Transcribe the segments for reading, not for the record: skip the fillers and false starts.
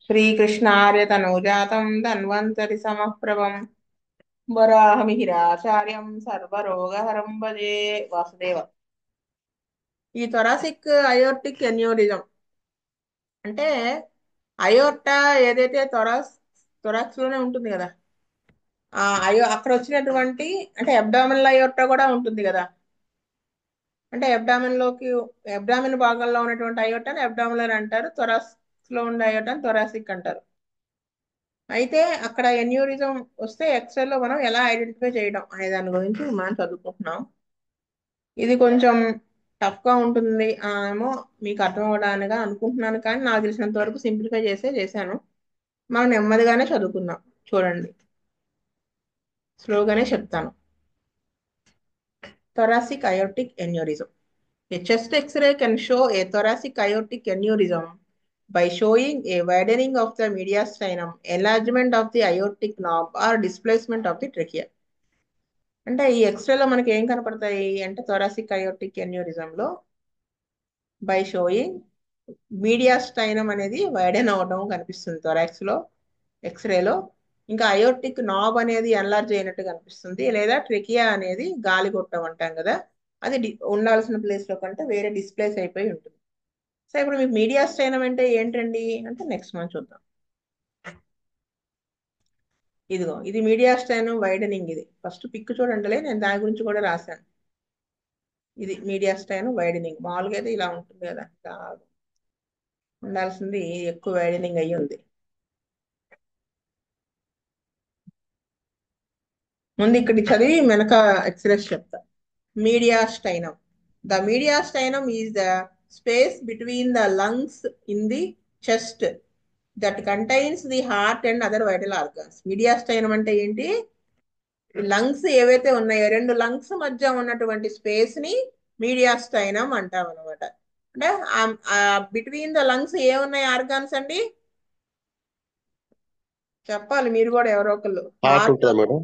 श्रीकृष्णार्यतनूजातं धन्वन्तरि समप्रभं वराहमिहिराचार्यं सर्वरोगहरं भजे వాసుదేవ. ఈ thoracic aortic aneurysm అంటే అయోర్టా ఏదైతే థొరాక్స్ లోనే ఉంటుంది కదా. అక్కడ వచ్చినటువంటి అంటే అబ్డామినల్ అయోర్టా కూడా ఉంటుంది కదా. అంటే అబ్డామిన్ భాగంలో ఉన్నటువంటి అయోర్టాని అబ్డామినల్ అంటారు, థొరాక్స్ లో ఉండే అయోర్టాని థొరాసిక్ అంటారు. అయితే అక్కడ ఎన్యూరిజం వస్తే ఎక్స్రేలో మనం ఎలా ఐడెంటిఫై చేయడం అనే దాని గురించి మనం చదువుకుంటున్నాం. ఇది కొంచెం టఫ్ గా ఉంటుంది ఏమో మీకు అర్థం అవ్వడానిగా అనుకుంటున్నాను, కానీ నాకు తెలిసినంత వరకు సింప్లిఫై చేశాను. మనం నెమ్మదిగానే చదువుకుందాం. చూడండి, స్లోగానే చెప్తాను. Thoracic aortic aneurysm. A chest X-ray can show a thoracic aortic aneurysm by showing a widening of the mediastinum, enlargement of the aortic knob, or displacement of the trachea. అంటే ఈ ఎక్స్రేలో మనకి ఏం కనపడతాయి అంటే థొరాసిక్ అయోర్టిక్ ఎన్యూరిజం లో by sowing మీడియాస్టైనం అనేది widen అవడం కనిపిస్తుంది థొరాక్స్ లో ఎక్స్రేలో. ఇంకా అయోర్టిక్ నాబ్ అనేది ఎన్లార్జ్ అయినట్టు కనిపిస్తుంది, లేదా ట్రెకియా అనేది గాలి గొట్టం అంటాం కదా, అది ఉండాల్సిన ప్లేస్ లో కంటే వేరే డిస్ప్లేస్ అయిపోయి ఉంటుంది. సో ఇప్పుడు మీకు మీడియాస్టైనం అంటే ఏంటండి అంటే నెక్స్ట్ మనం చూద్దాం. ఇదిగో ఇది మీడియాస్టైనం వైడనింగ్. ఇది ఫస్ట్ పిక్ చూడండిలే, నేను దాని గురించి కూడా రాశాను. ఇది మీడియాస్టైనం వైడనింగ్. మామూలుగా అయితే ఇలా ఉంటుంది కదా, ఇలా ఉండాల్సింది ఎక్కువ వైడనింగ్ అయ్యి ఉంది. ముందు ఇక్కడ చదివి వెనక ఎక్స్ప్రెస్ చెప్తా. Mediastinum. The mediastinum is the space between the lungs in the chest that contains the heart and other vital organs. Mediastinum అంటే ఏంటి? లంగ్స్ ఏవైతే ఉన్నాయో రెండు లంగ్స్ మధ్య ఉన్నటువంటి స్పేస్ ని మీడియాస్టైనం అంటాం అనమాట. అంటే బిట్వీన్ ద లంగ్స్ ఏమున్నాయి ఆర్గాన్స్ అండి? చెప్పాలి మీరు కూడా, ఎవరో ఒకళ్ళు. హార్ట్ హార్ట్, ఉంటుందా మేడం?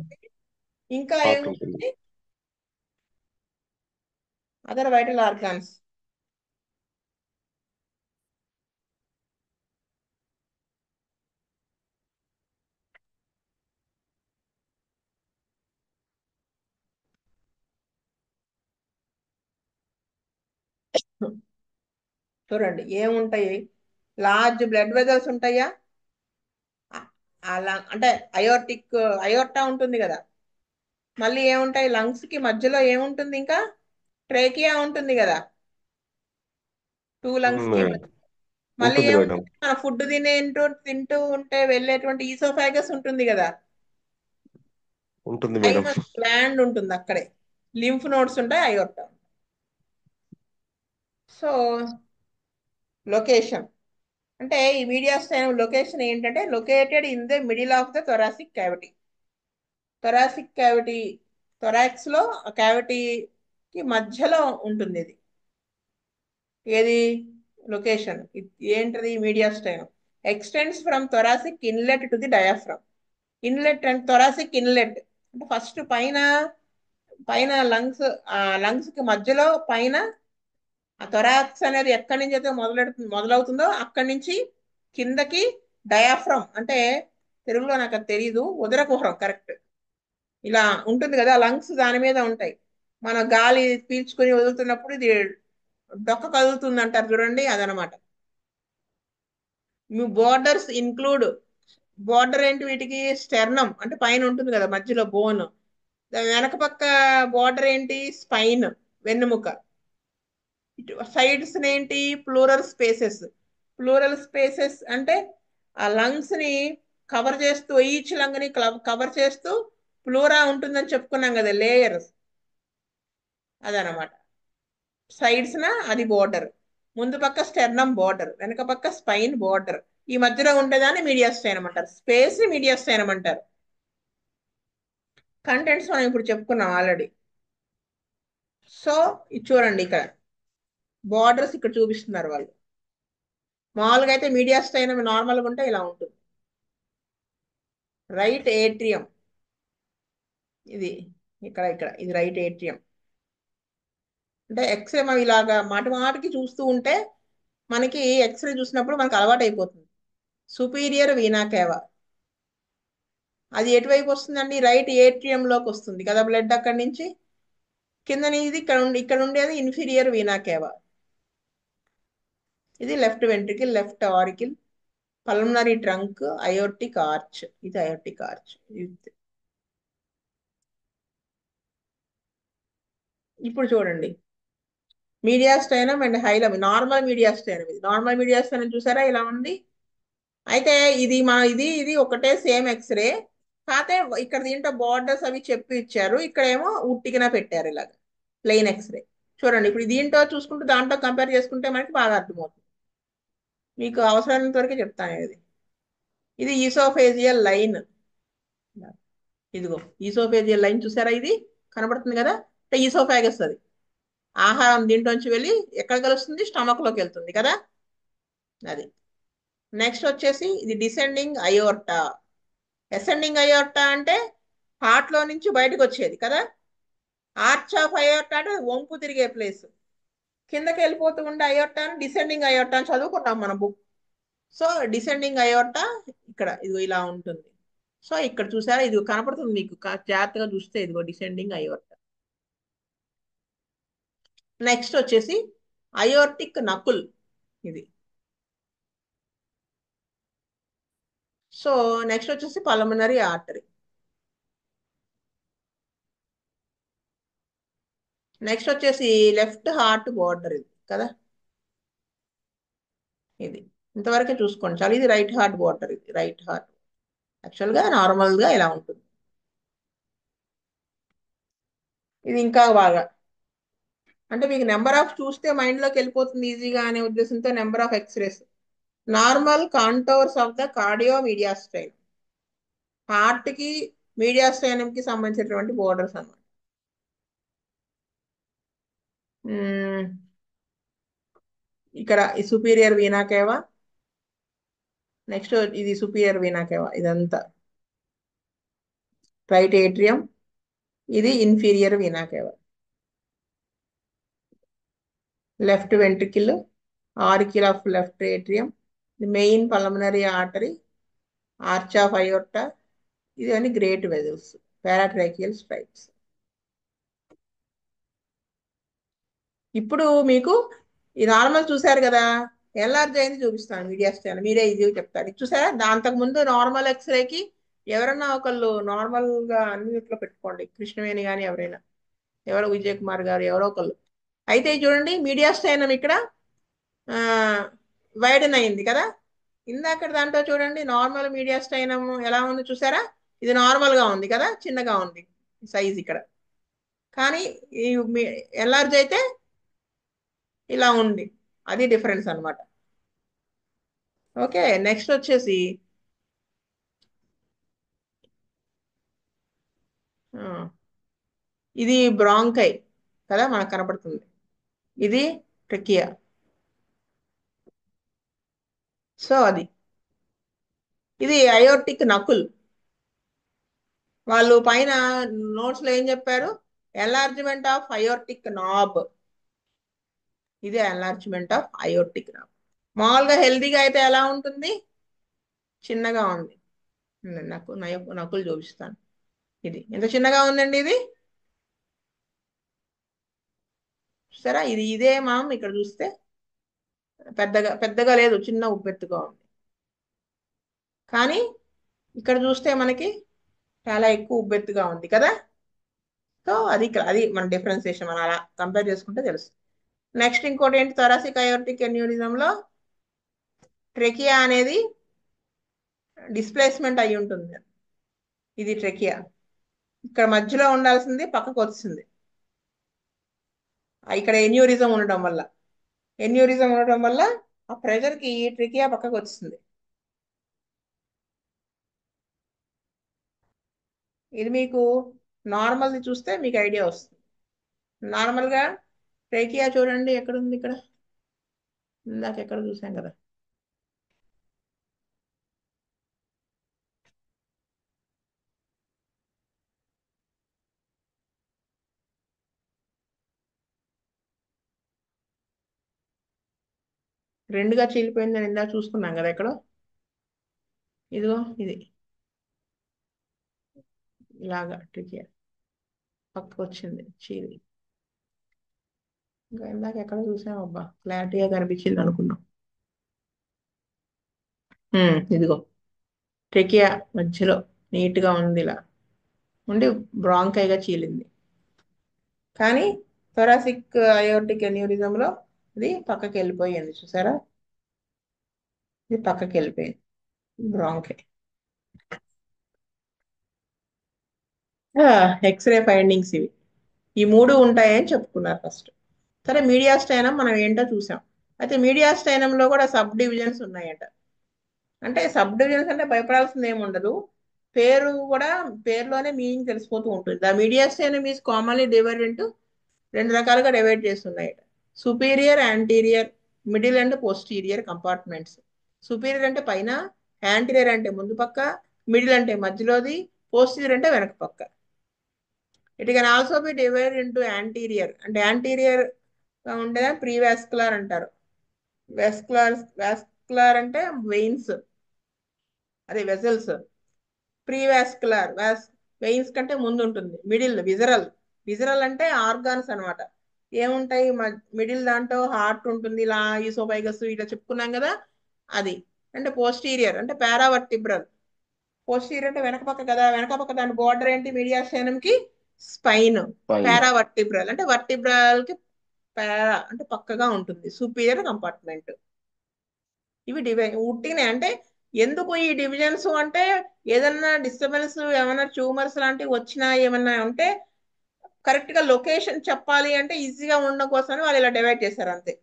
ఇంకా హార్ట్ ఉంటుంది. ఏముంటుంది? Other vital organs. చూడండి ఏముంటాయి. లార్జ్ బ్లడ్ వెజల్స్ ఉంటాయా, అలా అంటే అయోర్టా ఉంటుంది కదా. మళ్ళీ ఏముంటాయి, లంగ్స్ కి మధ్యలో ఏముంటుంది, ఇంకా ట్రేకియా ఉంటుంది కదా, టూ లంగ్స్ కి మేడం. మధ్య. మళ్ళీ ఉంటుంది మేడం. ఏముంటుంది, మన ఫుడ్ తింటూ ఉంటే వెళ్ళేటువంటి ఈసోఫాగస్ ఉంటుంది కదా. ఉంటుంది మేడం. థైమస్ గ్లాండ్ ఉంటుంది అక్కడే. లింఫ్ నోడ్స్ ఉంటాయి అయోర్టా. సో లొకేషన్ అంటే ఈ మీడియాస్టైనం లొకేషన్ ఏంటంటే located in the middle of the thoracic cavity. Thoracic cavity, thorax లో క్యావిటీకి మధ్యలో ఉంటుంది ఇది. ఏది లొకేషన్? ఏంటది? Mediastinum extends from thoracic inlet to the diaphragm. Inlet and thoracic inlet అంటే ఫస్ట్ పైన పైన లంగ్స్ కి మధ్యలో పైన ఆ థొరాక్స్ అనేది ఎక్కడి నుంచి అయితే మొదలవుతుందో అక్కడి నుంచి కిందకి డయాఫ్రమ్ అంటే తెలుగులో నాకు అది తెలియదు, ఉదర కుహరం కరెక్ట్. ఇలా ఉంటుంది కదా లంగ్స్, దాని మీద ఉంటాయి. మన గాలి పీల్చుకొని వదులుతున్నప్పుడు ఇది డొక్క కదులుతుంది అంటారు చూడండి, అదనమాట. మీ బోర్డర్స్ ఇన్క్లూడ్, బోర్డర్ ఏంటి వీటికి? స్టెర్నం అంటే పైన ఉంటుంది కదా మధ్యలో బోన్. వెనక పక్క బోర్డర్ ఏంటి? స్పైన్, వెన్నుముక. సైడ్స్ ఏంటి? Plural spaces. ప్లూరల్ స్పేసెస్ అంటే ఆ లంగ్స్ ని కవర్ చేస్తూ, ఈచ్ లంగ్ ని కవర్ చేస్తూ ప్లూరా ఉంటుందని చెప్పుకున్నాం కదా, లేయర్స్. అదనమాట. సైడ్స్ అది బోర్డర్. ముందు పక్క స్టెర్నమ్ బోర్డర్, వెనక పక్క స్పైన్ బోర్డర్. ఈ మధ్యలో ఉండేదాన్ని మీడియాస్టైనం అంటారు. స్పేస్ ని మీడియాస్టైనం అంటారు. కంటెంట్స్ మనం ఇప్పుడు చెప్పుకున్నాం ఆల్రెడీ. సో ఇది చూడండి, ఇక్కడ బోర్డర్స్ ఇక్కడ చూపిస్తున్నారు వాళ్ళు. మామూలుగా అయితే మీడియాస్టైనం నార్మల్గా ఉంటే ఇలా ఉంటుంది. రైట్ ఏట్రియం ఇది, ఇక్కడ ఇది రైట్ ఏట్రియం. అంటే ఎక్స్రే మనం ఇలాగా మాటి మాటికి చూస్తూ ఉంటే మనకి ఎక్స్రే చూసినప్పుడు మనకు అలవాటు అయిపోతుంది. Superior vena కేవా. అది ఎటువైపు వస్తుందండి? రైట్ ఏట్రియంలోకి వస్తుంది కదా బ్లడ్ అక్కడి నుంచి. కిందని ఇది ఇక్కడ ఉండేది ఇన్ఫీరియర్ వీనా కేవా. ఇది left ventricle, left auricle, pulmonary trunk, aortic arch. ఇది అయోర్టిక్ ఆర్చ్. ఇప్పుడు చూడండి, మీడియాస్టైనం అండ్ హైలం. నార్మల్ మీడియాస్టైనం, ఇది నార్మల్ మీడియాస్టైనం చూసారా ఇలా ఉంది. అయితే ఇది ఒకటే సేమ్ ఎక్స్రే. కాకపోతే ఇక్కడ దీంట్లో బార్డర్స్ అవి చెప్పి ఇచ్చారు, ఇక్కడేమో ఉట్టికిన పెట్టారు ఇలాగ ప్లెయిన్ ఎక్స్రే. చూడండి ఇప్పుడు దీంట్లో చూసుకుంటూ దాంట్లో కంపేర్ చేసుకుంటే మనకి బాగా అర్థమవుతుంది. మీకు అవసరమైనంత వరకే చెప్తాను. ఇది ఈసోఫేజియల్ లైన్. ఇదిగో ఈసోఫేజియల్ లైన్ చూసారా, ఇది కనబడుతుంది కదా, అంటే ఈసోఫాగస్ అది. ఆహారం దీంట్లోంచి వెళ్ళి ఎక్కడ కలుస్తుంది? స్టమక్ లోకి వెళ్తుంది కదా, అది. నెక్స్ట్ వచ్చేసి ఇది డిసెండింగ్ అయోర్టా. అసెండింగ్ అయోర్టా అంటే హార్ట్ లో నుంచి బయటకు వచ్చేది కదా. ఆర్చ్ ఆఫ్ అయోర్టా అంటే వంపు తిరిగే ప్లేస్. కిందకి వెళ్ళిపోతూ ఉండే అయోర్టాను డిసెండింగ్ అయోర్టా అని చదువుకున్నాం మన బుక్. సో డిసెండింగ్ అయోర్టా ఇక్కడ ఇదిగో ఇలా ఉంటుంది. సో ఇక్కడ చూసారా, ఇది కనపడుతుంది మీకు జాగ్రత్తగా చూస్తే, ఇదిగో డిసెండింగ్ అయోర్టా. నెక్స్ట్ వచ్చేసి అయోర్టిక్ నకుల్ ఇది. సో నెక్స్ట్ వచ్చేసి పల్మనరీ ఆర్టరీ. నెక్స్ట్ వచ్చేసి లెఫ్ట్ హార్ట్ బోర్డర్ ఇది కదా, ఇది. ఇంతవరకే చూసుకోండి చాలు. ఇది రైట్ హార్ట్ బోర్డర్, ఇది రైట్ హార్ట్. యాక్చువల్గా నార్మల్గా ఇలా ఉంటుంది. ఇది ఇంకా బాగా, అంటే మీకు నెంబర్ ఆఫ్ చూస్తే మైండ్లోకి వెళ్ళిపోతుంది ఈజీగా అనే ఉద్దేశంతో number of x-rays. Normal contours of the cardio mediastinum. Heart కి మీడియాస్ట్రైనం కి సంబంధించినటువంటి బోర్డర్స్ అన్నమాట. ఇక్కడ ఈ సుపీరియర్ వీనా కేవా. నెక్స్ట్ ఇది సుపీరియర్ వీనా కేవా, ఇదంతా రైట్ ఏట్రియం. ఇది inferior vena cava. Left ventricle, auricle of left atrium, main pulmonary artery, arch of aorta. ఇవన్నీ గ్రేట్ వెజల్స్, పారాట్రాకియల్ స్ట్రైప్స్. ఇప్పుడు మీకు ఈ నార్మల్ చూసారు కదా, ఎన్లార్జ్ అయింది చూపిస్తాను మీడియాస్టైన్, మీరే ఈజీగా చెప్తారు. ఇది చూసారా, దాంతకు ముందు నార్మల్ ఎక్స్రేకి ఎవరన్నా ఒకళ్ళు నార్మల్ గా అన్నిట్లో పెట్టుకోండి, కృష్ణవేణి కానీ ఎవరైనా, ఎవరో విజయ్ కుమార్ గారు ఎవరో ఒకళ్ళు. అయితే చూడండి మీడియాస్టైనం ఇక్కడ వైడెన్ అయింది కదా. ఇందాక దాంట్లో చూడండి నార్మల్ మీడియాస్టైనం ఎలా ఉంది చూసారా, ఇది నార్మల్ గా ఉంది కదా, చిన్నగా ఉంది సైజ్ ఇక్కడ. కానీ ఈ ఎన్లార్జ్ అయితే ఇలా ఉంది, అది డిఫరెన్స్ అన్నమాట. ఓకే, నెక్స్ట్ వచ్చేసి ఆ, ఇది బ్రాంకై కదా మనకు కనపడుతుంది. ఇది ట్రికియా. సో అది, ఇది అయోర్టిక్ నకుల్. వాళ్ళు పైన నోట్స్ లో ఏం చెప్పారు? Enlargement of aortic knob. ఇది ఎన్లార్జ్మెంట్ ఆఫ్ అయోర్టిక్ నాబ్. మామూలుగా హెల్దీగా అయితే ఎలా ఉంటుంది? చిన్నగా ఉంది. నాకు నకులు చూపిస్తాను. ఇది ఎంత చిన్నగా ఉందండి ఇది, సరే. ఇదే మనం ఇక్కడ చూస్తే పెద్దగా పెద్దగా లేదు, చిన్న ఉబ్బెత్తుగా ఉంది. కానీ ఇక్కడ చూస్తే మనకి చాలా ఎక్కువ ఉబ్బెత్తుగా ఉంది కదా. సో అది మన డిఫరెన్సియేషన్, మనం అలా కంపేర్ చేసుకుంటే తెలుస్తుంది. నెక్స్ట్ ఇంకోటి ఏంటి, థొరాసిక్ అయోర్టిక్ ఎన్యూరిజంలో ట్రెకియా అనేది డిస్ప్లేస్మెంట్ అయి ఉంటుంది. ఇది ట్రెకియా, ఇక్కడ మధ్యలో ఉండాల్సింది పక్కకు వచ్చింది. ఇక్కడ ఎన్యూరిజం ఉండడం వల్ల ఆ ప్రెషర్ కి ట్రెకియా పక్కకు వచ్చింది. ఇది మీకు నార్మల్ది చూస్తే మీకు ఐడియా వస్తుంది. నార్మల్గా ట్రెకియా చూడండి ఎక్కడ ఉంది, ఇక్కడ ఇందాక ఎక్కడ చూసాం కదా. రెండుగా చీలిపోయిందని ఇందాక చూసుకున్నాం కదా ఎక్కడ. ఇదిగో ఇది ఇలాగా ట్రికియా పక్కకు వచ్చింది చీలి. ఇంకా ఇందాక ఎక్కడ చూసాం అబ్బా, క్లారిటీగా కనిపించింది అనుకున్నాం. ఇదిగో ట్రెకియా మధ్యలో నీట్గా ఉంది, ఇలా ఉండి బ్రాంకైగా చీలింది. కానీ థొరాసిక్ అయోర్టిక్ అన్యూరిజంలో ఇది పక్కకి వెళ్ళిపోయింది, చూసారా? ఇది పక్కకి వెళ్ళిపోయింది బ్రాంకై. ఎక్స్రే ఫైండింగ్స్ ఇవి, ఈ మూడు ఉంటాయని చెప్పుకున్నారు ఫస్ట్. సరే, మీడియాస్టైనం మనం ఏంటో చూసాం. అయితే మీడియాస్టైనంలో కూడా సబ్ డివిజన్స్ ఉన్నాయట. అంటే సబ్ డివిజన్స్ అంటే భయపడాల్సింది ఏమి ఉండదు, పేరు కూడా, పేరులోనే మీనింగ్ తెలిసిపోతూ ఉంటుంది. The mediastinum is commonly divided into రెండు రకాలుగా డివైడ్ చేస్తున్నాయి. Superior, anterior, middle and posterior compartments. Superior అంటే పైన, యాంటీరియర్ అంటే ముందు పక్క, మిడిల్ అంటే మధ్యలోది, పోస్టీరియర్ అంటే వెనక పక్క. It can also be divided into anterior, అంటే యాంటీరియర్ ఉండేదా ప్రీవాస్కులర్ అంటారు. వాస్కులర్ అంటే వెయిన్స్, అదే వెజల్స్. ప్రీవాస్కులర్ వెయిన్స్ కంటే ముందు ఉంటుంది. మిడిల్ విజరల్, విజరల్ అంటే ఆర్గాన్స్ అనమాట. ఏముంటాయి మిడిల్ దాంట్లో హార్ట్ ఉంటుంది, ఇలా ఈసోఫైగస్ ఇట్లా చెప్పుకున్నాం కదా, అది. అంటే పోస్టీరియర్ అంటే పారావర్టిబ్రల్. పోస్టీరియర్ అంటే వెనక పక్క కదా, వెనక పక్క దాని బోర్డర్ ఏంటి మీడియాస్టైనం కి? స్పైన్. పైన. పారావర్టిబ్రల్ అంటే వర్టిబ్రల్ కి పారా అంటే పక్కగా ఉంటుంది, సుపీరియర్ కంపార్ట్మెంట్. ఇవి ఉట్టినే అంటే ఎందుకు ఈ డివిజన్స్ అంటే, ఏదన్నా డిస్టర్బెన్స్, ఏమైనా ట్యూమర్స్ లాంటివి వచ్చినా ఏమన్నా ఉంటే కరెక్ట్ గా లొకేషన్ చెప్పాలి అంటే ఈజీగా ఉండడం కోసమని వాళ్ళు ఇలా డివైడ్ చేశారు అంతే.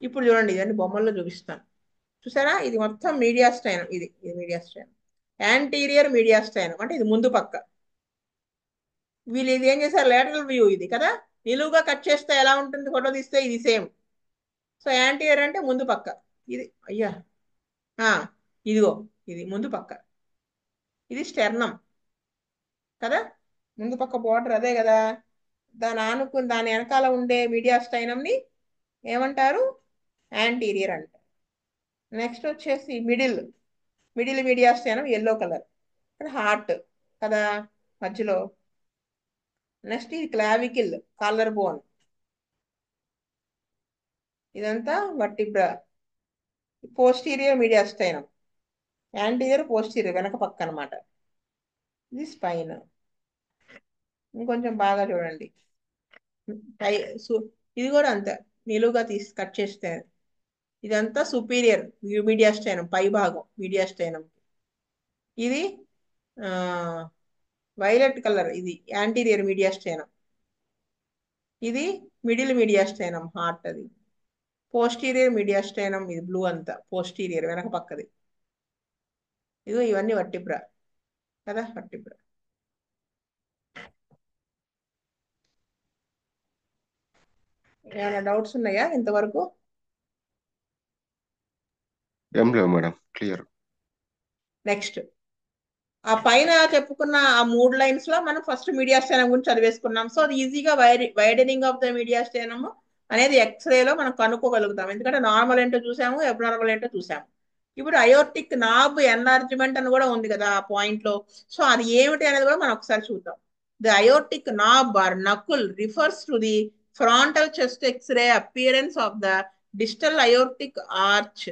ఇప్పుడు చూడండి, ఇదండి బొమ్మల్లో చూపిస్తాను. చూసారా, ఇది మొత్తం మీడియాస్టైనం, ఇది ఇది మీడియాస్టైనం. యాంటీరియర్ మీడియాస్టైనం అంటే ఇది ముందు పక్క. వీళ్ళు ఇది ఏం చేశారు, లేటరల్ వ్యూ ఇది కదా, నిలువుగా కట్ చేస్తే ఎలా ఉంటుంది, ఫోటో తీస్తే ఇది సేమ్. సో యాంటీరియర్ అంటే ముందు పక్క. ఇది అయ్యా, ఆ, ఇదిగో ఇది ముందు పక్క. ఇది స్టెర్నం కదా, ముందు పక్క బోర్డర్ అదే కదా. దాని వెనకాల ఉండే మీడియాస్టైనంని ఏమంటారు? యాంటీరియర్ అంటారు. నెక్స్ట్ వచ్చేసి middle, middle mediastinum yellow colour, heart కదా మధ్యలో. నెక్స్ట్ ఇది క్లావికిల్, కాలర్ బోన్, ఇదంతా vertebra. Posterior mediastinum, anterior posterior వెనక పక్క అనమాట. ఇది స్పైన్. ఇంకొంచెం బాగా చూడండి, టై ఇది కూడా అంతే, నిలువుగా తీసి కట్ చేస్తే ఇదంతా సుపీరియర్ మీడియాస్టైనం, పై భాగం మీడియాస్టైనం. ఇది వైలెట్ కలర్, ఇది యాంటీరియర్ మీడియాస్టైనం. ఇది మిడిల్ మీడియాస్టైనం, హార్ట్ అది. పోస్టీరియర్ మీడియాస్టైనం ఇది బ్లూ అంతా, పోస్టీరియర్ వెనక పక్కది. ఇదిగో ఇవన్నీ వర్టిబ్రా కదా, వర్టిబ్రా. ఏమైనా డౌట్స్ ఉన్నాయా ఇంతవరకు? ఏం లేవు మేడం, క్లియర్. నెక్స్ట్, ఆ పైన చెప్పుకున్న ఆ మూడు లైన్స్ లో మనం ఫస్ట్ మీడియాస్టైనం గురించి చదివేసుకున్నాం. సో అది ఈజీగా వైడనింగ్ ఆఫ్ ద మీడియాస్టైనమ్ అనేది ఎక్స్రేలో మనం కనుక్కోగలుగుతాం, ఎందుకంటే నార్మల్ ఏంటో చూసాము, అబ్నార్మల్ ఏంటో చూసాము. ఇప్పుడు అయోర్టిక్ నాబ్ ఎన్లార్జ్మెంట్ అని కూడా ఉంది కదా ఆ పాయింట్ లో. సో అది ఏమిటి అనేది కూడా మనం ఒకసారి చూద్దాం. The aortic knob or knuckle refers to the frontal chest X-ray appearance of the distal aortic arch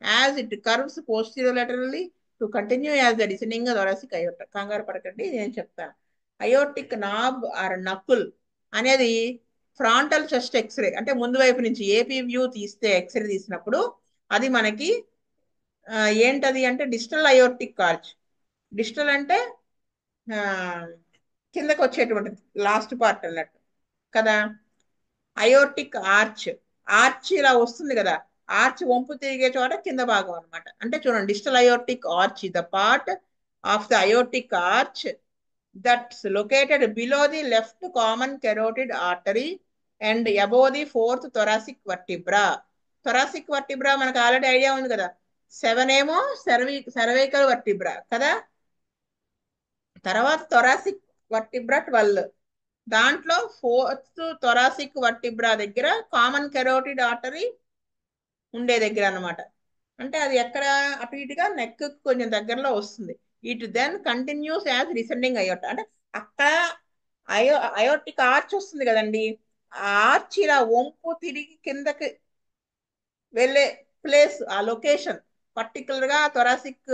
as it curves posterolaterally to continue as the descending thoracic aorta. కంగారు పడకండి, నేను చెప్తాను. అయోర్టిక్ నాబ్ ఆర్ నకుల్ అనేది frontal chest x ray అంటే ముందు వైపు నుంచి AP view తీస్తే, ఎక్స్రే తీసినప్పుడు అది మనకి ఏంటది అంటే డిస్టల్ అయోర్టిక్ ఆర్చ్. డిస్టల్ అంటే కిందకి వచ్చేటువంటి లాస్ట్ పార్ట్ అన్నట్టు కదా. అయోర్టిక్ ఆర్చ్, ఆర్చ్ ఇలా వస్తుంది కదా, ఆర్చ్ వంపు తిరిగే చోట కింద భాగం అనమాట. అంటే చూడండి, distal aortic arch the part of the aortic arch that's located below the left common carotid artery and above the fourth thoracic vertebra. Thoracic vertebra మనకు ఆల్రెడీ ఐడియా ఉంది కదా, 7 ఏమో సర్వైకల్ వర్టిబ్రా కదా, తర్వాత థొరాసిక్ వర్టిబ్రా 12, దాంట్లో fourth thoracic vertebra దగ్గర common carotid artery ఉండే దగ్గర అనమాట. అంటే అది ఎక్కడ అటు ఇటుగా నెక్ కొంచెం దగ్గరలో వస్తుంది. It then continues as descending aorta. అంటే అక్కడ అయోర్టిక్ ఆర్చ్ వస్తుంది కదండి. ఆ ఆర్చ్ ఇలా వంపు తిరిగి కిందకి వెళ్ళే ప్లేస్, ఆ లొకేషన్ పర్టికులర్ గా థొరాసిక్,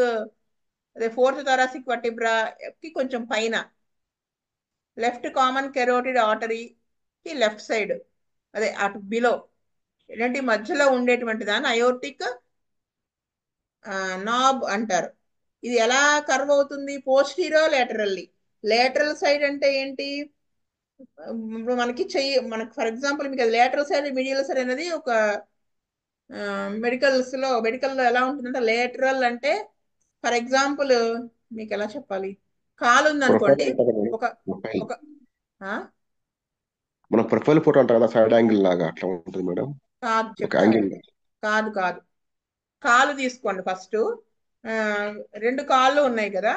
అదే ఫోర్త్ థొరాసిక్ వర్టిబ్రా కి కొంచెం పైన లెఫ్ట్ కామన్ కెరోటిడ్ ఆర్టరీ కి లెఫ్ట్ సైడ్, అదే అటు బిలో ఏంటంటే మధ్యలో ఉండేటువంటి దాన్ని అయోర్టిక్ నాబ్ అంటారు. ఇది ఎలా కర్వ్ అవుతుంది? పోస్టీరియో లేటరల్లీ. లేటరల్ సైడ్ అంటే ఏంటి? ఇప్పుడు మనకి చెయ్యి, మనకి ఫర్ ఎగ్జాంపుల్ మీకు లేటరల్ సైడ్ మీడియల్ సైడ్ అనేది ఒక మెడికల్లో ఎలా ఉంటుందంటే, లేటరల్ అంటే ఫర్ ఎగ్జాంపుల్ మీకు ఎలా చెప్పాలి, కాలు ప్రొఫైల్ ఉందనుకోండి. ఉంటుంది కదా, ఒక ప్రొఫైల్. ఒక ఆ? మన ప్రొఫైల్ ఫోటో అంటారు కదా, సైడ్ యాంగిల్ లాగా అట్లా ఉంటుంది మేడం. కాదు, ఒక చెప్తా యాంగిల్. వినండి. కాదు కాదు, కాలు తీసుకోండి ఫస్ట్. రెండు కాళ్ళు ఉన్నాయి కదా,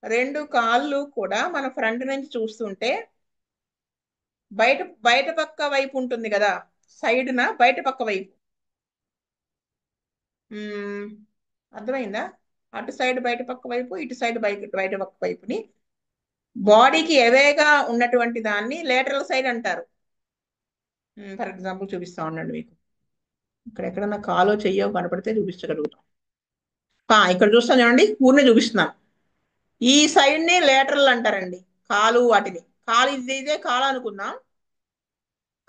రెండు కాళ్ళు కూడా మన ఫ్రంట్ నుంచి చూస్తుంటే బయట బయట పక్క వైపు ఉంటుంది కదా, సైడ్న బయట పక్క వైపు. మ్మ్, అర్థమైందా? అటు సైడ్ బయట పక్క వైపు, ఇటు సైడ్ బయట బయట పక్క వైపుని బాడీకి ఎవేగా ఉన్నటువంటి దాన్ని లేటరల్ సైడ్ అంటారు. ఫర్ ఎగ్జాంపుల్ చూపిస్తా ఉండండి మీకు. ఇక్కడ ఎక్కడన్నా కాలో చెయ్యో కనపడితే చూపించగలుగుతాం. ఇక్కడ చూస్తాను చూడండి, ఊరినే చూపిస్తున్నాను. ఈ సైడ్ ని లేటరల్ అంటారండి, కాలు వాటిని. కాలు ఇదే కాలు అనుకుందాం.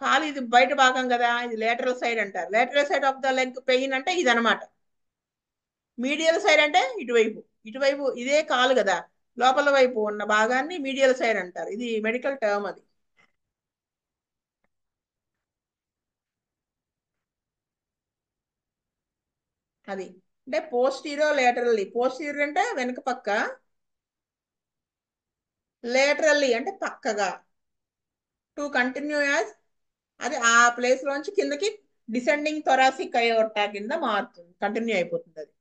కాలు ఇది బయట భాగం కదా, ఇది లేటరల్ సైడ్ అంటారు. Lateral side of the leg pain అంటే ఇది అనమాట. మీడియల్ సైడ్ అంటే ఇటువైపు. ఇటువైపు ఇదే కాలు కదా, లోపల వైపు ఉన్న భాగాన్ని మీడియల్ సైడ్ అంటారు. ఇది మెడికల్ టర్మ్ అది. అది అంటే పోస్టీరియో లేటరల్లీ. పోస్టీరియర్ అంటే వెనుక పక్క, లేటరల్లీ అంటే పక్కగా. టు కంటిన్యూ యాజ్, అది ఆ ప్లేస్ లోంచి కిందకి డిసెండింగ్ థొరాసిక్ అయోర్టా కింద మారుతుంది, కంటిన్యూ అయిపోతుంది అది.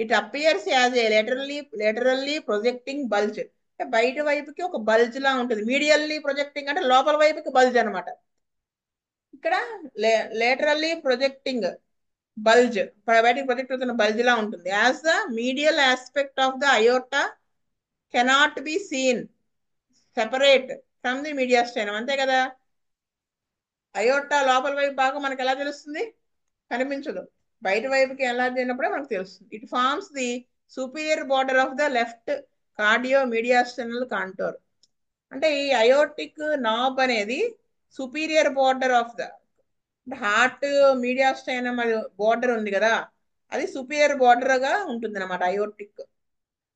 It appears as a laterally projecting bulge. అంటే బయట వైపుకి ఒక బల్జ్ లా ఉంటుంది. మీడియల్లీ ప్రొజెక్టింగ్ అంటే లోపల వైపుకి బల్జ్ అనమాట. ఇక్కడ లేటరల్లీ ప్రొజెక్టింగ్ బల్జ్, బయటికి ప్రొజెక్ట్ అవుతున్న బల్జ్ లా ఉంటుంది. As the medial aspect of the aorta cannot be seen separate from the mediastinum. అంతే కదా, అయోర్టా లోపల వైపు భాగం మనకు ఎలా తెలుస్తుంది? కనిపించదు. బయట వైపుకి ఎలా అయినప్పుడే మనకు తెలుస్తుంది. It forms the superior border of the left cardio mediastinal contour. అంటే ఈ అయోర్టిక్ నాబ్ అనేది superior border of the heart mediastinum border ఉంది కదా, అది సుపీరియర్ బార్డర్ గా ఉంటుంది అనమాట అయోర్టిక్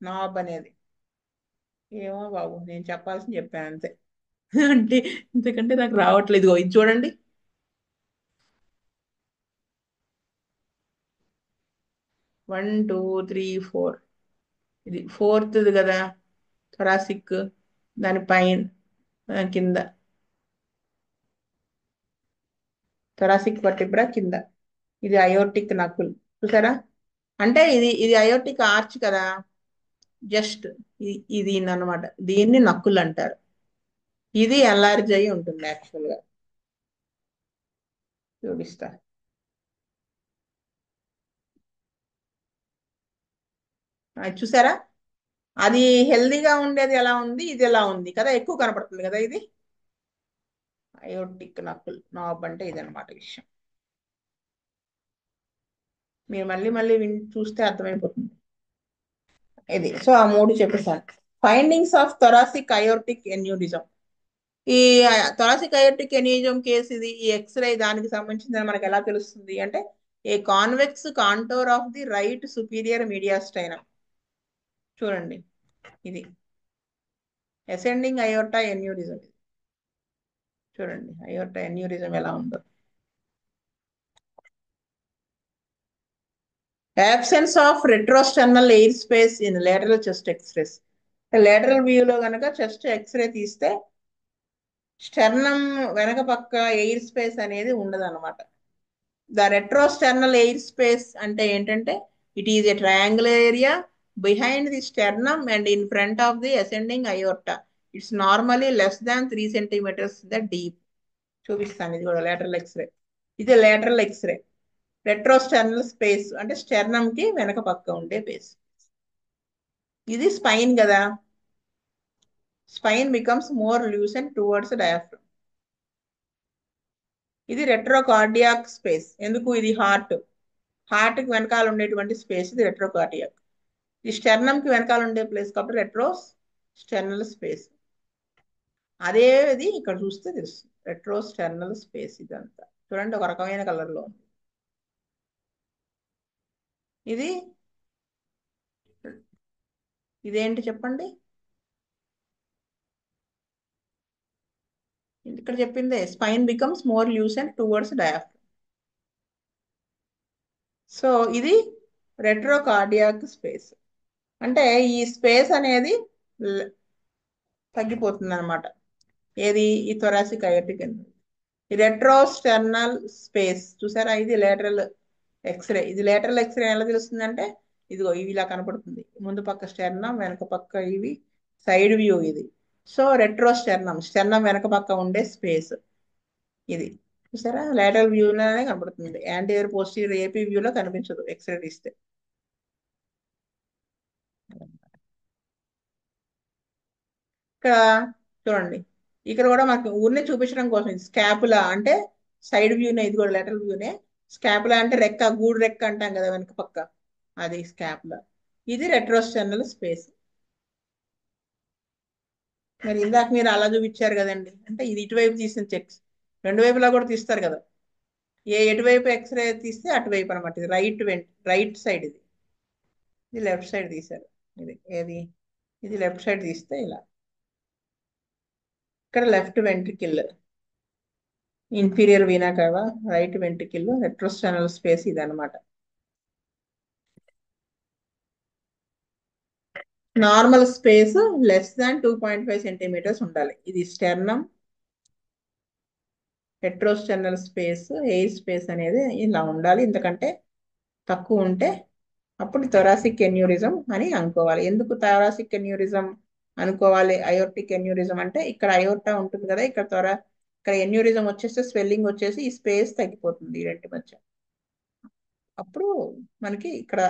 నాబ్ అనేది. ఏమో బాబు, నేను చెప్పాల్సింది చెప్పాను అంతే. అంటే ఎందుకంటే నాకు రావట్లేదు. ఇదిగో ఇది చూడండి. 1 2 3 4, ఇది ఫోర్త్ కదా థొరాసిక్, దాని పైన, దాని కింద థొరాసిక్ వర్టిబ్రా కింద ఇది అయోర్టిక్ నకుల్. చూసారా? అంటే ఇది ఇది అయోర్టిక్ ఆర్చ్ కదా, జస్ట్ ఇది అన్నమాట. దీన్ని నక్కుల్ అంటారు. ఇది ఎన్లార్జ్ అయి ఉంటుంది యాక్చువల్ గా. చూపిస్తా. చూసారా? అది హెల్దీగా ఉండేది ఎలా ఉంది, ఇది ఎలా ఉంది కదా, ఎక్కువ కనపడుతుంది కదా ఇది. అయోర్టిక్ నకుల్ నాబ్ అంటే ఇదన్నమాట విషయం. మీరు మళ్ళీ మళ్ళీ చూస్తే అర్థమైపోతుంది ఇది. సో ఆ మూడు చెప్పేసాను. Findings of thoracic aortic aneurysm. ఈ థొరాసిక్ అయోర్టిక్ ఎన్యూరిజం కేసు ఇది. ఈ ఎక్స్రే దానికి సంబంధించిందని మనకు ఎలా తెలుస్తుంది అంటే, a convex contour of the right superior mediastinum. చూడండి, ఇది అసెండింగ్ అయోర్టా ఎన్యూరిజం. చూడండి అయోర్టా ఎన్యూరిజం ఎలా ఉందో. absence of retrosternal air space in lateral chest x-rays. Lateral వ్యూలో కనుక చెస్ట్ ఎక్స్రే తీస్తే స్టెర్నం వెనక పక్క ఎయిర్ స్పేస్ అనేది ఉండదు అనమాట. ద రెట్రోస్టెర్నల్ ఎయిర్ స్పేస్ అంటే ఏంటంటే, it is a triangular area behind the sternum and in front of the ascending aorta. It's normally less than 3 centimeters the deep. చూపిస్తాను, ఇది కూడా లేటరల్ ఎక్స్రే. ఇది లేటరల్ ఎక్స్రే. రెట్రోస్టర్నల్ స్పేస్ అంటే స్టెర్నం కి వెనక పక్క ఉండే బేస్. ఇది స్పైన్ కదా, spine becomes more Lucent towards diaphragm. ఇది రెట్రోకార్డియాక్ స్పేస్. ఎందుకు? ఇది హార్ట్ కి వెనకాల ఉండేటువంటి స్పేస్ ఇది రెట్రోకార్డియాక్. ఈ స్టెర్నం కి వెనకాల ఉండే ప్లేస్ కాబట్టి రెట్రోస్ స్టెర్నల్ స్పేస్. అదేది ఇక్కడ చూస్తే తెలుస్తుంది, రెట్రోస్టెర్నల్ స్పేస్. ఇదంతా చూడండి ఒక రకమైన కలర్ లో ఉంది. ఇది ఇదేంటి చెప్పండి? ఇక్కడ చెప్పిందే spine becomes more Lucent towards diaphragm. So ఇది రెట్రోకార్డియాక్ స్పేస్. అంటే ఈ స్పేస్ అనేది తగ్గిపోతుంది అనమాట. ఏది? ఈ థొరాసిక్ అయోటిక్ అనేది. ఈ రెట్రోస్టర్నల్ స్పేస్ చూసారా, ఇది లేటరల్ ఎక్స్రే. ఇది లేటరల్ ఎక్స్రే ఎలా తెలుస్తుంది అంటే ఇదిగో ఇవి ఇలా కనపడుతుంది. ముందు పక్క స్టెర్నం, వెనక పక్క ఇవి సైడ్ వ్యూ ఇది. సో రెట్రోస్టెర్నం, స్టెర్నం వెనక పక్క ఉండే స్పేస్ ఇది. చూసారా, లేటరల్ వ్యూలోనే కనపడుతుంది, యాంటీరియర్ పోస్టీరియర్ ఏపీ వ్యూలో కనిపించదు ఎక్స్రే తీస్తే. ఇక్కడ చూడండి, ఇక్కడ కూడా మనకి ఊరినే చూపించడం కోసం ఇది స్కాపులా అంటే సైడ్ వ్యూనే, ఇది కూడా లేటరల్ వ్యూనే. స్కాపులా అంటే రెక్క, గూడు రెక్క అంటాం కదా వెనక పక్క, అది స్కాపులా. ఇది రెట్రోస్టర్నల్ స్పేస్. మరి ఇందాక మీరు అలా చూపించారు కదండి, అంటే ఇది ఇటువైపు తీసిన చెక్స్. రెండు వైపులా కూడా తీస్తారు కదా, ఎటువైపు ఎక్స్రే తీస్తే అటువైపు అనమాట. ఇది రైట్ సైడ్, ఇది లెఫ్ట్ సైడ్ తీశారు. ఏది? ఇది లెఫ్ట్ సైడ్ తీస్తే ఇలా. ఇక్కడ left ventricle, inferior vena cava, right ventricle, retrosternal space ఇది అనమాట. Normal space less than 2.5 centimetres ఉండాలి. ఇది sternum. Retrosternal space, air space అనేది ఇలా ఉండాలి. ఇంతకంటే తక్కువ ఉంటే అప్పుడు థొరాసిక్ ఎన్యూరిజం అని అనుకోవాలి. ఎందుకు థొరాసిక్ ఎన్యూరిజం అనుకోవాలి? అయోర్టిక్ ఎన్యూరిజం అంటే ఇక్కడ అయోర్టా ఉంటుంది కదా, ఇక్కడ ఎన్యూరిజం వచ్చేస్తే స్వెల్లింగ్ వచ్చేసి ఈ స్పేస్ తగ్గిపోతుంది ఈ రెంటి మధ్య. అప్పుడు మనకి ఇక్కడ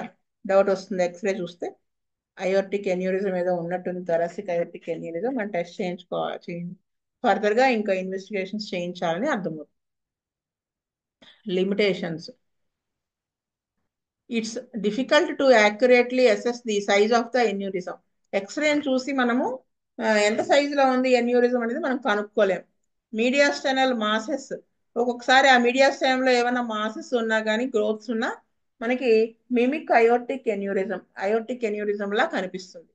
డౌట్ వస్తుంది, ఎక్స్రే చూస్తే అయోర్టిక్ ఎన్యూరిజం ఏదో ఉన్నట్టుంది, థొరాసిక్ అయోర్టిక్ ఎన్యూరిజం అని టెస్ట్ చేయించుకోవాలి. ఫర్దర్ గా ఇంకా ఇన్వెస్టిగేషన్స్ చేయించాలని అర్థమవుతుంది. Limitations. It's difficult to accurately assess the size of the aneurysm. ఎక్స్రేని చూసి మనము ఎంత సైజులో ఉంది ఎన్యూరిజం అనేది మనం కనుక్కోలేం. మీడియాస్టైనల్ మాసెస్, ఒక్కొక్కసారి ఆ మీడియాస్టైనంలో ఏమైనా మాసెస్ ఉన్నా కానీ గ్రోత్స్ ఉన్నా మనకి మిమిక్ అయోర్టిక్ ఎన్యూరిజం లా కనిపిస్తుంది.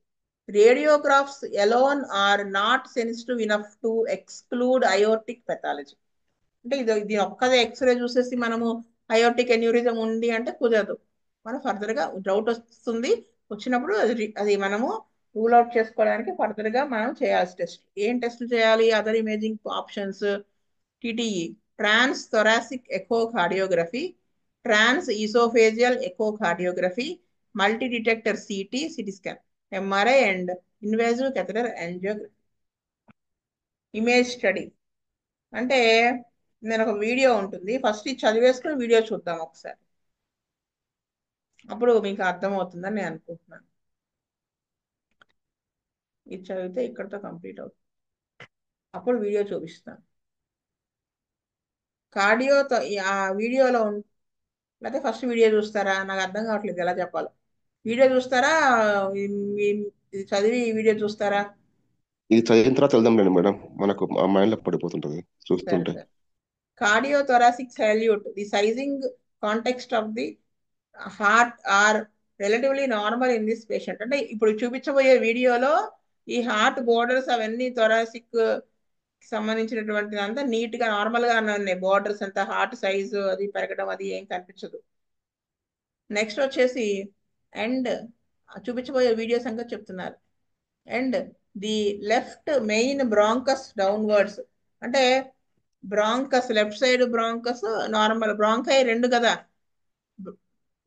Radiographs alone are not sensitive enough to exclude aortic pathology. అంటే ఇది ఒక్కదే ఎక్స్రే చూసేసి మనము అయోర్టిక్ ఎన్యూరిజం ఉంది అంటే కుదరదు. మనం ఫర్దర్ గా డౌట్ వస్తుంది, వచ్చినప్పుడు అది మనము రూల్ అవుట్ చేసుకోవడానికి ఫర్దర్ గా మనం చేయాల్సిన టెస్ట్. ఏం టెస్ట్లు చేయాలి? Other imaging options: TTE, trans thoracic echocardiography, trans oesophageal echocardiography, multi detector CT scan, MRI and invasive catheter angiography. Image study అంటే నేను ఒక వీడియో ఉంటుంది, ఫస్ట్ ఇది చదివేసుకుని వీడియో చూద్దాం ఒకసారి, అప్పుడు మీకు అర్థమవుతుందని నేను అనుకుంటున్నాను. ఇది చదివితే ఇక్కడతో కంప్లీట్ అవుతుంది, అప్పుడు వీడియో చూపిస్తాను. కార్డియోతో ఆ వీడియోలో లేకపోతే ఫస్ట్ వీడియో చూస్తారా? నాకు అర్థం కావట్లేదు ఎలా చెప్పాలో. వీడియో చూస్తారా? ఇది చదివి వీడియో చూస్తారా? ఇది చదివిన తర్వాత వెళ్దాంలేండి మేడం, మనకు ఆ మైండ్ లో పడిపోతుంటది సరే చూస్తుంటే. సరే. Cardiothoracic silhouette, the sizing context of the heart are relatively normal in this patient. అంటే ఇప్పుడు చూపించబోయే వీడియోలో ఈ హార్ట్ బోర్డర్స్ అవన్నీ థొరాసిక్ సంబంధించినటువంటి అంతా నీట్ గా నార్మల్ గా ఉన్నాయి. బోర్డర్స్ అంతా, హార్ట్ సైజు అది పెరగడం అది ఏం కనిపించదు. నెక్స్ట్ వచ్చేసి అండ్ చూపించబోయే వీడియో సంగతి చెప్తున్నారు. And the left main bronchus downwards, అంటే bronchus left side bronchus, normal bronchi రెండు కదా,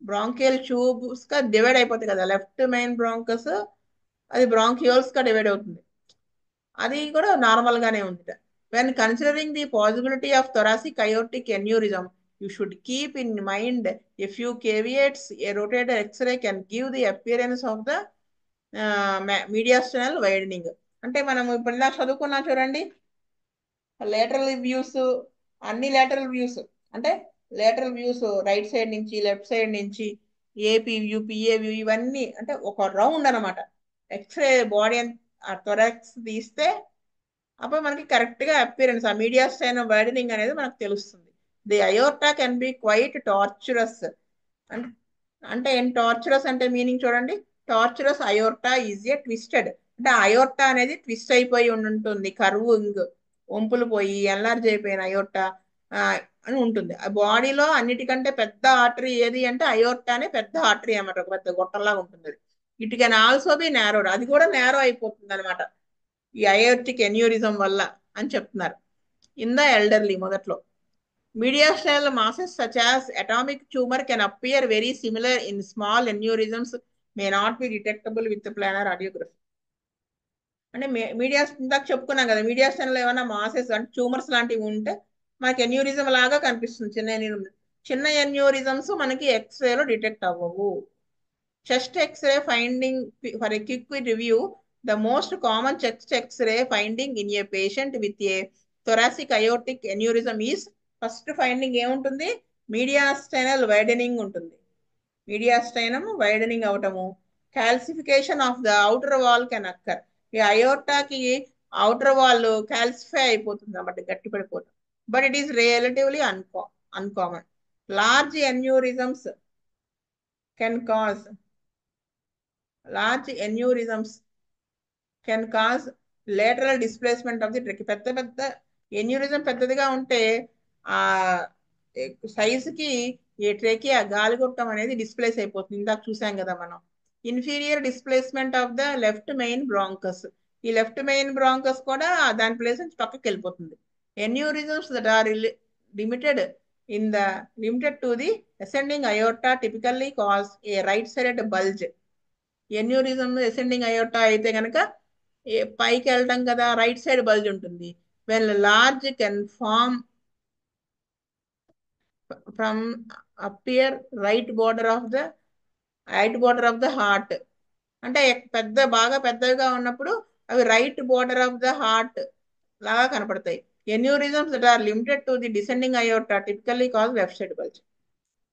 బ్రాంకియల్ ట్యూబ్స్ గా డివైడ్ అయిపోతాయి కదా. లెఫ్ట్ మెయిన్ బ్రాంకస్ అది బ్రాంకియోల్స్ గా డివైడ్ అవుతుంది, అది కూడా నార్మల్ గానే ఉంది. When considering the possibility of thoracic aortic aneurysm You should keep in mind a few caveats. A rotated X-ray can give the appearance of the mediastinal widening. అంటే మనం ఇప్పుడు ఇలా చదువుకున్నా చూడండి, లేటరల్ వ్యూస్, అన్ని లేటరల్ వ్యూస్ అంటే lateral views right side నుంచి left side నుంచి ఏపీ వ్యూ పిఏ వ్యూ ఇవన్నీ అంటే ఒక రౌండ్ అనమాట. ఎక్స్రే బాడీ థొరాక్స్ తీస్తే అప్పుడు మనకి కరెక్ట్ గా అపియరెన్స్ ఆ మీడియాస్టైన్ వైడనింగ్ అనేది మనకు తెలుస్తుంది. The aorta can be quite tortuous. అంటే అంటే ఏం టార్చురస్ అంటే మీనింగ్ చూడండి. Tortuous aorta is a twisted, అంటే అయోర్టా అనేది ట్విస్ట్ అయిపోయి ఉంటుంది, కర్వింగ్, వంపులు పోయి ఎన్లార్జ్ అయిపోయిన అయోర్టా అని ఉంటుంది. ఆ బాడీలో అన్నిటికంటే పెద్ద ఆర్టరీ ఏది అంటే అయోర్టానే పెద్ద ఆర్టరీ అన్నమాట, ఒక పెద్ద గొట్టంలాగా ఉంటుంది అది. ఇట్ కెన్ ఆల్సో బి నేరోడ్, అది కూడా నేరో అయిపోతుంది అనమాట ఈ అయోర్టిక్ ఎన్యూరిజం వల్ల అని చెప్తున్నారు. ఇన్ ద ఎల్డర్లీ మొదట్లో mediastinal masses such as atomic tumor can appear very similar in small aneurysms, may not be detectable with the planar radiography. అంటే మీడియా ఇందాక చెప్పుకున్నాం కదా, మీడియాస్టైన్లో ఏమైనా మాసెస్ అంటే ట్యూమర్స్ లాంటివి ఉంటే మనకి ఎన్యూరిజం లాగా కనిపిస్తుంది. చిన్న ఎన్యూరిజమ్స్ మనకి ఎక్స్రేలో డిటెక్ట్ అవ్వవు. Chest X-ray finding for a quick review, the most common chest x-ray finding in a patient with a thoracic aortic aneurysm is, first finding ఏముంటుంది, మీడియాస్టైనల్ వైడనింగ్ ఉంటుంది. మీడియాస్టైనం వైడనింగ్ అవటము, calcification of the outer wall can occur. ఈ అయోర్టాకి outer wall calcify అయిపోతుంది అన్నమాట, గట్టి పడిపోతుంది. But it is relatively uncommon. Large aneurysms can cause large aneurysms can cause lateral displacement of the trachea. పెద్ద పెద్ద ఎన్యూరిజం పెద్దదిగా ఉంటే ఆ సైజుకి ఈ ట్రేకియా గాలిగొట్టం అనేది డిస్ప్లేస్ అయిపోతుంది. ఇందాక చూసాం కదా మనం. Inferior displacement of the left main bronchus, ఈ లెఫ్ట్ మెయిన్ బ్రాంకస్ కూడా దాని ప్లేస్ నుంచి పక్కకి వెళ్ళిపోతుంది. Aneurysms that are limited in the limited to the ascending aorta typically cause a right sided bulge. Aneurysm ascending aorta అయితే కనుక పైకి వెళ్ళటం కదా, రైట్ సైడ్ బల్జ్ ఉంటుంది. When large can form from appear right border of the heart. అంటే పెద్ద బాగా పెద్దవిగా ఉన్నప్పుడు అవి right border of the heart లాగా కనపడతాయి. Aneurysms that are limited to the descending aorta typically cause left side bulge.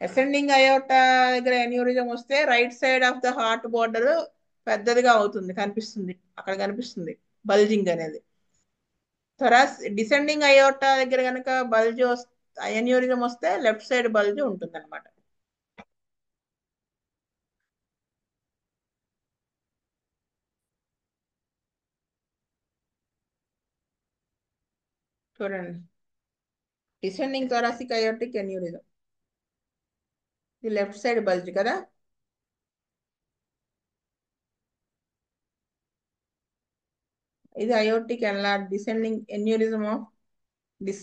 Ascending aorta దగ్గర aneurysm వస్తే right side of the heart border పెద్దదిగా అవుతుంది, కనిపిస్తుంది, అక్కడ కనిపిస్తుంది బల్జింగ్ అనేది. డిసెండింగ్ అయోర్టా దగ్గర కనుక బల్జ్ ఎన్యూరిజం వస్తే లెఫ్ట్ సైడ్ బల్జ్ ఉంటుంది అనమాట. చూడండి, డిసెండింగ్ థొరాసిక్ అయోర్టిక్ ఎన్యూరిజం, ఇది లెఫ్ట్ సైడ్ బల్జ్ కదా. ఇది aortic enlarge descending aneurysm of this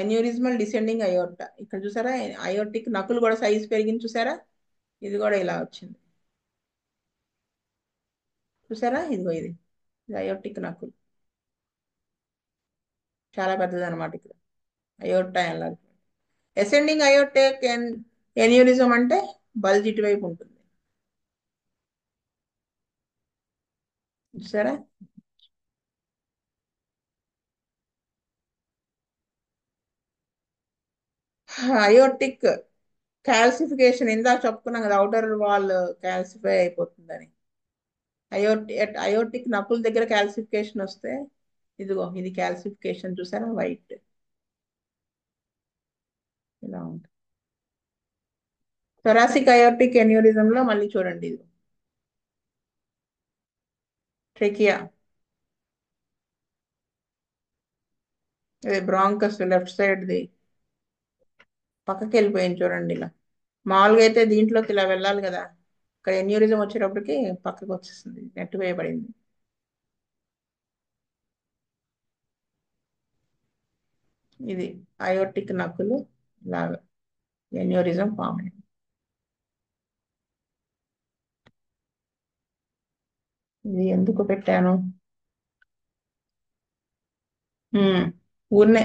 aneurysmal descending aorta. ఇక్కడ చూసారా అయోర్టిక్ నకులు కూడా సైజ్ పెరిగింది చూసారా, ఇది కూడా ఇలా వచ్చింది చూసారా, ఇదిగో ఇది అయోర్టిక్ నకులు చాలా పెద్దది అనమాట. ఇక్కడ aorta enlarge. Ascending aortic aneurysm అంటే బల్జ్ ఇటువైపు ఉంటుంది చూసారా. అయోర్టిక్ కాల్సిఫికేషన్ ఇందాక చెప్పుకున్నాం కదా, అవుటర్ వాల్ కాల్సిఫై అయిపోతుందని. అయోర్టిక్ నకుల దగ్గర కాల్సిఫికేషన్ వస్తే ఇదిగో ఇది కాల్సిఫికేషన్ చూసారా, వైట్ ఇలా ఉంటుంది. థొరాసిక్ అయోర్టిక్ ఎన్యూరిజం లో మళ్ళీ చూడండి, ఇది ట్రెకియా, ఇది బ్రాంకస్ లెఫ్ట్ సైడ్ ది పక్కకి వెళ్ళిపోయింది చూడండి. ఇలా మామూలుగా అయితే దీంట్లోకి ఇలా వెళ్ళాలి కదా, ఇక్కడ ఎన్యూరిజం వచ్చేటప్పటికి పక్కకు వచ్చేస్తుంది, నెట్ వేయబడింది. ఇది అయోర్టిక్ నకులు లాగా ఎన్యూరిజం ఫామ్ అయింది. ఇది ఎందుకు పెట్టాను, ఊరినే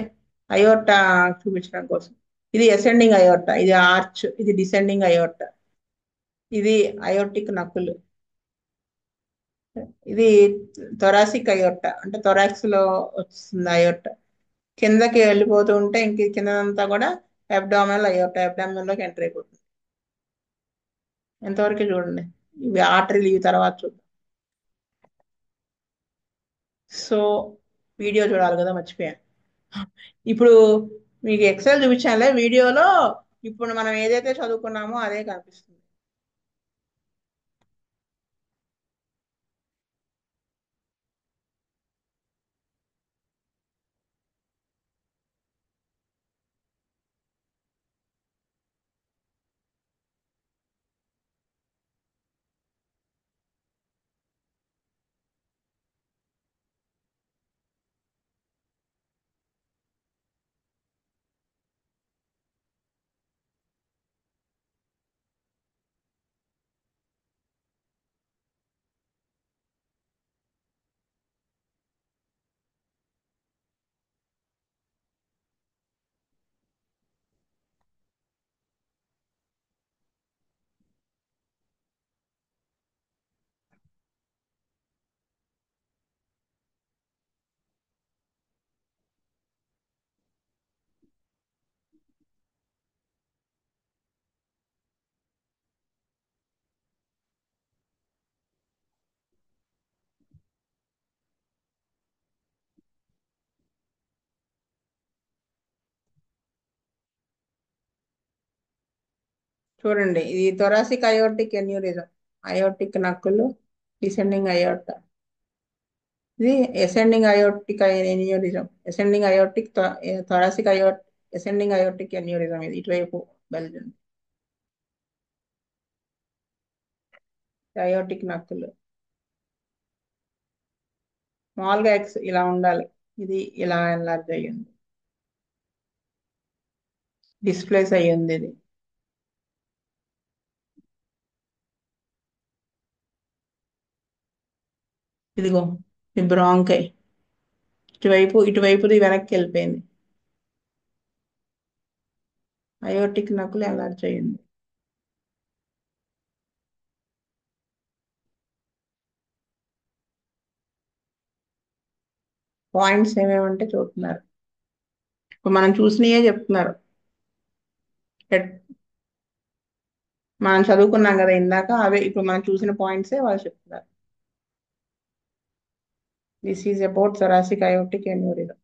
అయోర్టా చూపించడం కోసం. ఇది అసెండింగ్ అయోర్ట, ఇది ఆర్చ్, ఇది డిసెండింగ్ అయోర్ట, ఇది అయోర్టిక్ నక్కులు, ఇది థొరాసిక్ అయోర్ట అంటే థొరాక్స్ లో వస్తుంది అయోర్ట. కిందకి వెళ్ళిపోతూ ఉంటే ఇంక కిందంతా కూడా అబ్డామినల్ అయోర్ట, అబ్డామినల్ లోకి ఎంటర్ అయిపోతుంది. ఎంతవరకు చూడండి, ఇవి ఆర్టరీలు, ఇవి తర్వాత చూద్దాం. సో వీడియో చూడాలి కదా, మర్చిపోయాను. ఇప్పుడు మీకు ఎక్సెల్ చూపించానులే, వీడియోలో ఇప్పుడు మనం ఏదైతే చదువుకున్నామో అదే కనిపిస్తుంది. చూడండి, ఇది థొరాసిక్ అయోర్టిక్ ఎన్యూరిజం, అయోర్టిక్ నక్కులు, డిసెండింగ్ అయోర్ట. ఇది ascending aortic aneurysm, ascending aortic, thoracic aorta, ascending aortic aneurysm, ఇది ఇటువైపు వెళ్తుంది. అయోర్టిక్ నక్కులు మామూలుగా ఎక్స్ ఇలా ఉండాలి, ఇది ఇలా ఎన్లార్జ్ అయ్యింది, డిస్ప్లేస్ అయ్యింది ఇది. ఇదిగో ఈ బ్రాంకై ఇటువైపుది వెనక్కి వెళ్ళిపోయింది, అయోర్టిక్ నక్కులు ఎన్లార్జ్ అయ్యింది. పాయింట్స్ ఏమేమంటే చూస్తున్నారు, ఇప్పుడు మనం చూసినయే చెప్తున్నారు. ఎట్- మనం చదువుకున్నాం కదా ఇందాక, అవే ఇప్పుడు మనం చూసిన పాయింట్సే వాళ్ళు చెప్తున్నారు. This is about thoracic aortic aneurysm.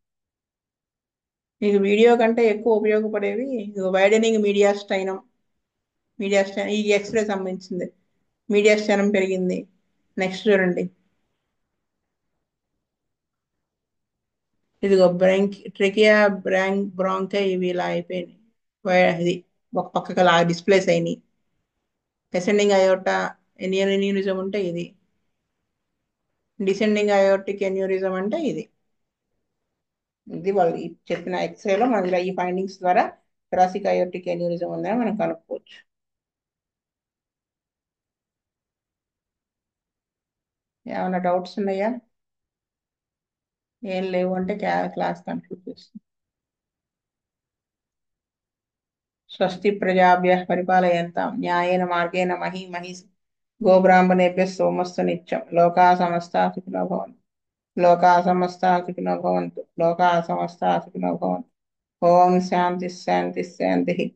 మీకు వీడియో కంటే ఎక్కువ ఉపయోగపడేవి వైడనింగ్ మీడియాస్టైనం, మీడియాస్టైనం ఈ ఎక్స్రే సంబంధించింది, మీడియాస్టైనం పెరిగింది. నెక్స్ట్ చూడండి, ఇదిగో ట్రెకియా, బ్రాంకై ఇవి ఇలా అయిపోయినాయి, ఇది ఒక పక్కకి అలా డిస్ప్లేస్ అయినాయి. అసెండింగ్ అయోర్టా ఎన్యూరిజం అంటే ఇది, డిసెండింగ్ అయోర్టిక్ ఎన్యూరిజం అంటే ఇది. ఇది వాళ్ళు చెప్పిన ఎక్స్రేలో మనం ఈ ఫైండింగ్స్ ద్వారా థొరాసిక్ అయోర్టిక్ ఎన్యూరిజం ఉందని మనం కనుక్కోవచ్చు. ఏమైనా డౌట్స్ ఉన్నాయా? ఏం లేవు అంటే క్లాస్ కన్క్లూడ్ చేస్తాం. స్వస్తి ప్రజాభ్యः పరిపాలయంతాం న్యాయేన మార్గేణ మహీమహీः గోబ్రాహ్మణేభ్యः సోమస్తు నిత్యం లోకాः సమస్తాः సుఖినో భవంతు, లోకాः సమస్తాः సుఖినో భవంతు, లోకాः సమస్తాः సుఖినో భవంతు. ఓం శాంతి శాంతి శాంతి.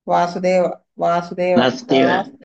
వాసుదేవ వాసుదేవ నమస్తే నమస్తే.